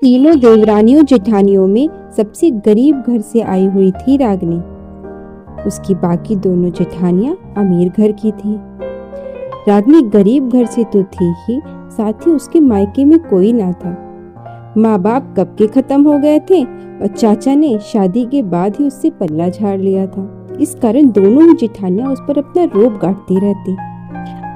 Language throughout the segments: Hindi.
तीनों देवरानियों जेठानियों में सबसे गरीब घर से आई हुई थी रागिनी। उसकी बाकी दोनों जेठानियां अमीर घर की थी। रागिनी गरीब घर से तो थी ही, साथ ही उसके मायके में कोई ना था। माँ बाप कब के खत्म हो गए थे और चाचा ने शादी के बाद ही उससे पल्ला झाड़ लिया था। इस कारण दोनों ही जेठानियां उस पर अपना रोब गाड़ती रहती।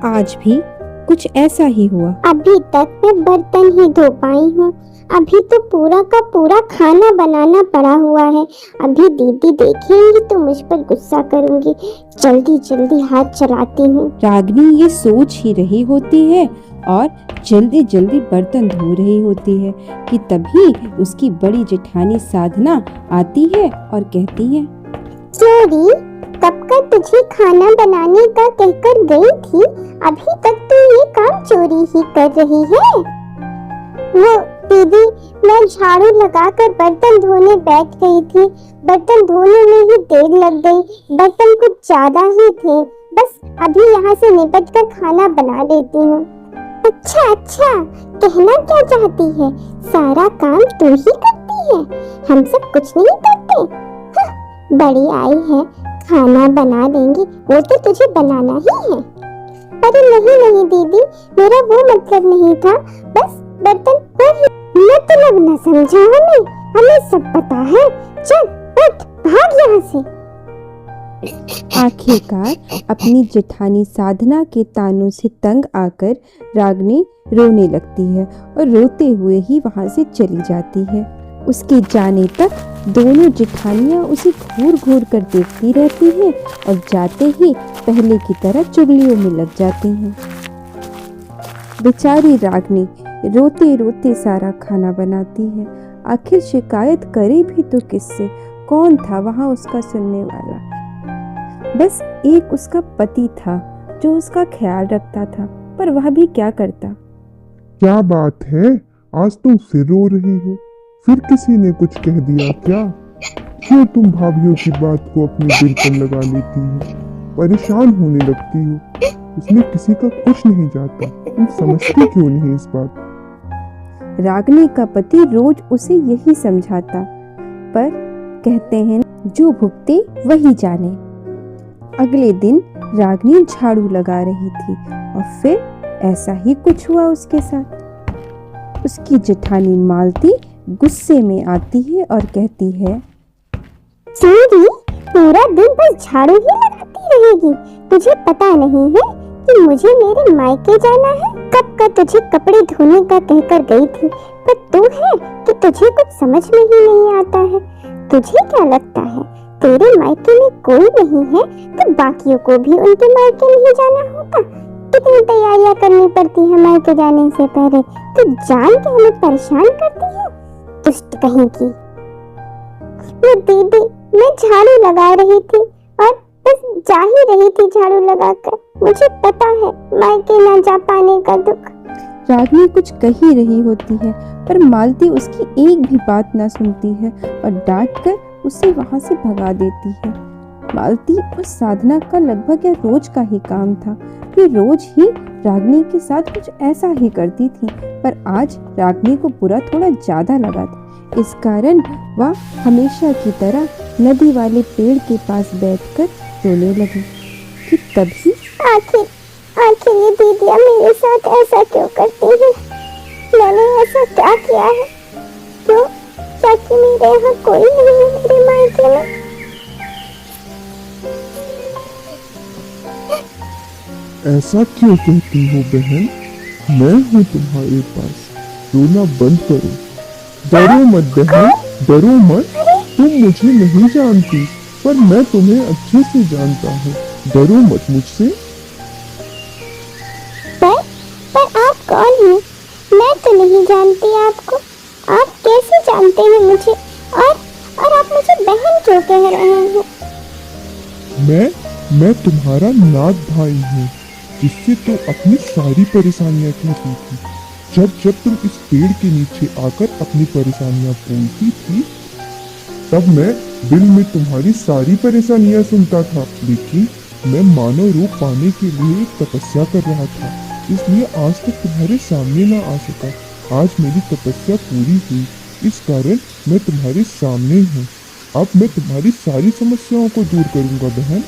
आज भी कुछ ऐसा ही हुआ। अभी तक मैं बर्तन ही धो पाई हूँ। अभी तो पूरा का पूरा खाना बनाना पड़ा हुआ है। अभी दीदी देखेंगी तो मुझ पर गुस्सा करूंगी। जल्दी जल्दी हाथ चलाती हूँ। रागिनी ये सोच ही रही होती है और जल्दी जल्दी बर्तन धो रही होती है कि तभी उसकी बड़ी जेठानी साधना आती है और कहती है, चोरी कब का तुझे खाना बनाने का कहकर गई थी, अभी तक तो ये काम चोरी ही कर रही है। वो दीदी, मैं झाड़ू लगाकर बर्तन धोने बैठ गई थी। बर्तन धोने में ही देर लग गई। बर्तन कुछ ज्यादा ही थे। बस अभी यहाँ से निपट कर खाना बना लेती हूँ। अच्छा अच्छा, कहना क्या चाहती है? सारा काम तू ही करती है, हम सब कुछ नहीं करते। बड़ी आई है, खाना बना देंगी, वो तो तुझे बनाना ही है। अरे नहीं नहीं दीदी, मेरा वो मतलब नहीं था। बस बर्तन मतलब न समझा हमें सब पता है। चल उठ, भाग यहाँ से। आखिरकार अपनी जेठानी साधना के तानों से तंग आकर रागिनी रोने लगती है और रोते हुए ही वहां से चली जाती है। उसके जाने तक दोनों जेठानियां उसे घूर घूर कर देखती रहती हैं और जाते ही पहले की तरह चुगलियों में लग जाती हैं। बेचारी रागिनी रोते रोते सारा खाना बनाती है। आखिर शिकायत करे भी तो किससे? कौन था वहां उसका सुनने वाला? बस एक उसका पति था जो उसका ख्याल रखता था, पर वह भी क्या करता। क्या बात है, आज तुम फिर रो रही हो? फिर किसी ने कुछ कह दिया क्या? क्यों तुम भाभीयों की बात को अपने दिल पर लगा लेती हो? परेशान होने लगती हो। उसमें किसी का कुछ नहीं जाता, तुम समझती क्यों नहीं इस बात? रागिनी का पति रोज उसे यही समझाता, पर कहते हैं जो भुगते वही जाने। अगले दिन रागिनी झाड़ू लगा रही थी और फिर ऐसा ही कुछ हुआ उसके साथ। उसकी जेठानी मालती गुस्से में आती है और कहती है, चोरी पूरा दिन बस झाड़ू ही लगाती रहेगी। तुझे पता नहीं है कि मुझे मेरे मायके जाना है? कब का तुझे कपड़े धोने का कहकर गई थी, पर तू है कि तुझे कुछ समझ में ही नहीं आता है। तुझे क्या लगता है तेरे मायके में कोई नहीं है तो बाकियों को भी उनके मायके नहीं जाना होता? कितनी तैयारियां करनी पड़ती है मायके जाने से पहले। तू जान के हमें परेशान करती है, दुष्ट कहीं की। वो दीदी, मैं झाड़ू लगा रही थी और बस जा ही रही थी झाड़ू लगाकर। मुझे पता है मायके ना जा पाने का दुख। रागिनी कुछ कह ही रही होती है, पर मालती उसकी एक भी बात ना सुनती है और डांटकर उसे वहां से भगा देती है। मालती और साधना का लगभग यह रोज का ही काम था। वे रोज ही रागिनी के साथ कुछ ऐसा ही करती थी, पर आज रागिनी को बुरा थोड़ा ज्यादा लगा था। इस कारण वह हमेशा की तरह नदी वाले पेड़ के पास बैठकर रोने लगी कि तभी आखिर ये दीदियाँ मेरे साथ ऐसा क्यों करती हैं? मैंने ऐसा क्या किया है? क्यों? क्या कि मेरे यहाँ कोई नहीं है मेरे मायके में? ऐसा क्यों कहती हो बहन? मैं हूँ तुम्हारे पास, रोना बंद करो। डरो मत बहन, डरो मत। तुम मुझे नहीं जानती, पर मैं तुम्हें अच्छे से जानता हूँ। डरो मत मुझसे। पर आप कौन हैं? मैं तो नहीं जानती आपको। आप कैसे जानते हैं मुझे? और आप मुझे बहन क्यों कह रहे हैं? मैं तुम्हारा नाथ भाई हूँ, जिससे तो अपनी सारी परेशानियाँ कहती थी। जब तुम इस पेड़ के नीचे आकर अपनी परेशानियाँ बोलती थी, तब मैं दिल में तुम्हारी सारी परेशानियाँ सुनता था। लेकिन मैं मानव रूप पाने के लिए एक तपस्या कर रहा था, इसलिए आज तक तुम्हारे सामने ना आ सका। आज मेरी तपस्या पूरी हुई, इस कारण मैं तुम्हारे सामने हूँ। अब मैं तुम्हारी सारी समस्याओं को दूर करूंगा बहन।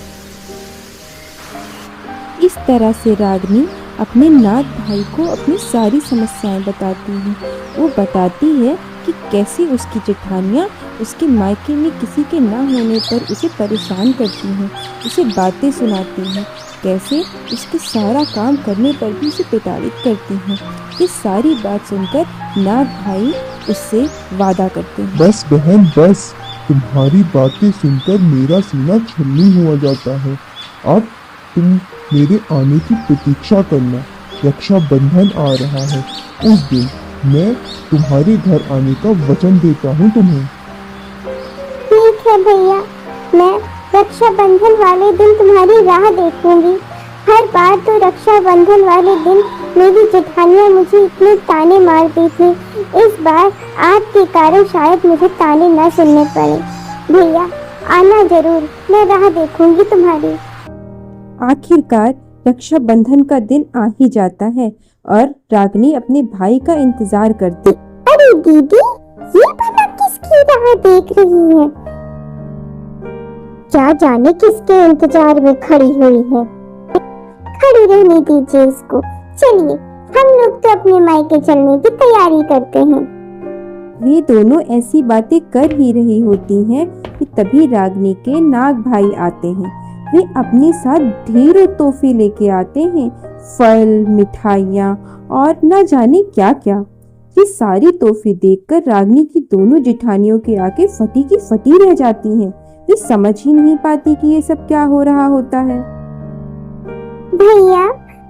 इस तरह से रागिनी अपने नाग भाई को अपनी सारी समस्याएं बताती है। वो बताती है कि कैसे उसकी जेठानियाँ उसके मायके में किसी के ना होने पर उसे परेशान करती हैं, उसे बातें सुनाती हैं, कैसे उसके सारा काम करने पर भी उसे प्रताड़ित करती हैं। ये सारी बात सुनकर नाग भाई उससे वादा करते हैं। बस बहन बस, तुम्हारी बातें सुनकर मेरा सीना छलनी हुआ जाता है। अब तुम मेरे आने की प्रतीक्षा करना, रक्षाबंधन आ रहा है, उस दिन मैं तुम्हारे घर आने का वचन देता हूँ तुम्हें। ठीक है भैया, मैं रक्षाबंधन वाले दिन तुम्हारी राह देखूंगी। हर बार तो रक्षाबंधन वाले दिन मेरी जेठानियाँ मुझे इतने ताने मारती थी, इस बार आपके कारण शायद मुझे ताने न सुनने पड़े। भैया आना जरूर, मैं राह देखूंगी तुम्हारी। आखिरकार रक्षाबंधन का दिन आ ही जाता है और रागिनी अपने भाई का इंतजार करती। अरे दीदी, ये भला किसकी राह देख रही है? क्या जाने किसके इंतजार में खड़ी हुई है। खड़ी रहने दीजिए इसको। चलिए हम लोग तो अपने मायके चलने की तैयारी करते हैं। वे दोनों ऐसी बातें कर ही रही होती हैं कि तभी रागिनी के नाग भाई आते हैं। वे अपने साथ ढेरों तोहफे लेके आते हैं, फल, मिठाइयाँ और न जाने क्या क्या। ये सारी तोहफे देखकर रागिनी की दोनों जेठानियों की आंखें फटी की फटी रह जाती हैं। वे समझ ही नहीं पाती कि ये सब क्या हो रहा होता है। भैया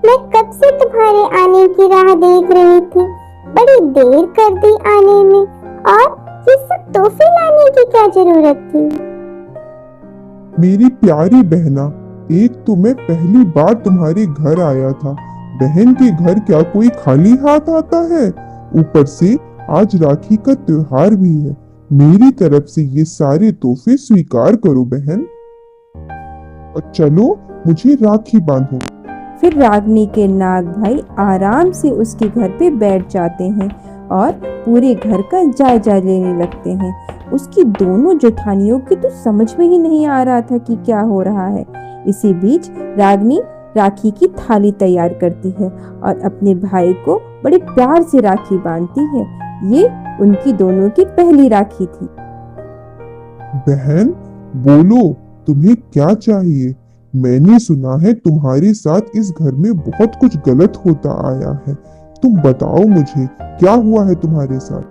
मैं कब से तुम्हारे आने की राह देख रही थी, बड़ी देर कर दी आने में, और ये सब तोहफे लाने की क्या जरूरत थी? मेरी प्यारी बहना, एक तो मैं पहली बार तुम्हारे घर आया था। बहन के घर क्या कोई खाली हाथ आता है? ऊपर से आज राखी का त्योहार भी है। मेरी तरफ से ये सारे तोहफे स्वीकार करो बहन, और चलो मुझे राखी बांधो। फिर रागिनी के नाग भाई आराम से उसके घर पे बैठ जाते हैं और पूरे घर का जायजा लेने लगते हैं। उसकी दोनों जेठानियों की तो समझ में ही नहीं आ रहा था कि क्या हो रहा है। इसी बीच रागिनी राखी की थाली तैयार करती है और अपने भाई को बड़े प्यार से राखी बांधती है। ये उनकी दोनों की पहली राखी थी। बहन बोलो, तुम्हें क्या चाहिए? मैंने सुना है तुम्हारे साथ इस घर में बहुत कुछ गलत होता आया है। तुम बताओ मुझे, क्या हुआ है तुम्हारे साथ?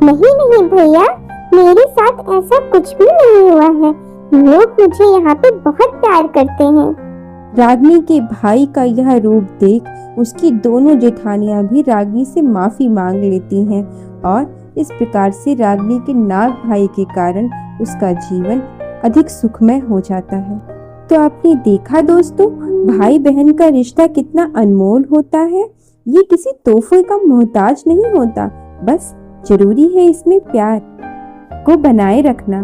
नहीं नहीं भैया, मेरे साथ ऐसा कुछ भी नहीं हुआ है। लोग मुझे यहाँ पे बहुत प्यार करते हैं। रागिनी के भाई का यह रूप देख उसकी दोनों जेठानियां भी रागिनी से माफी मांग लेती हैं और इस प्रकार से रागिनी के नाग भाई के कारण उसका जीवन अधिक सुखमय हो जाता है। तो आपने देखा दोस्तों, भाई बहन का रिश्ता कितना अनमोल होता है। ये किसी तोहफे का मोहताज नहीं होता, बस जरूरी है इसमें प्यार को बनाए रखना।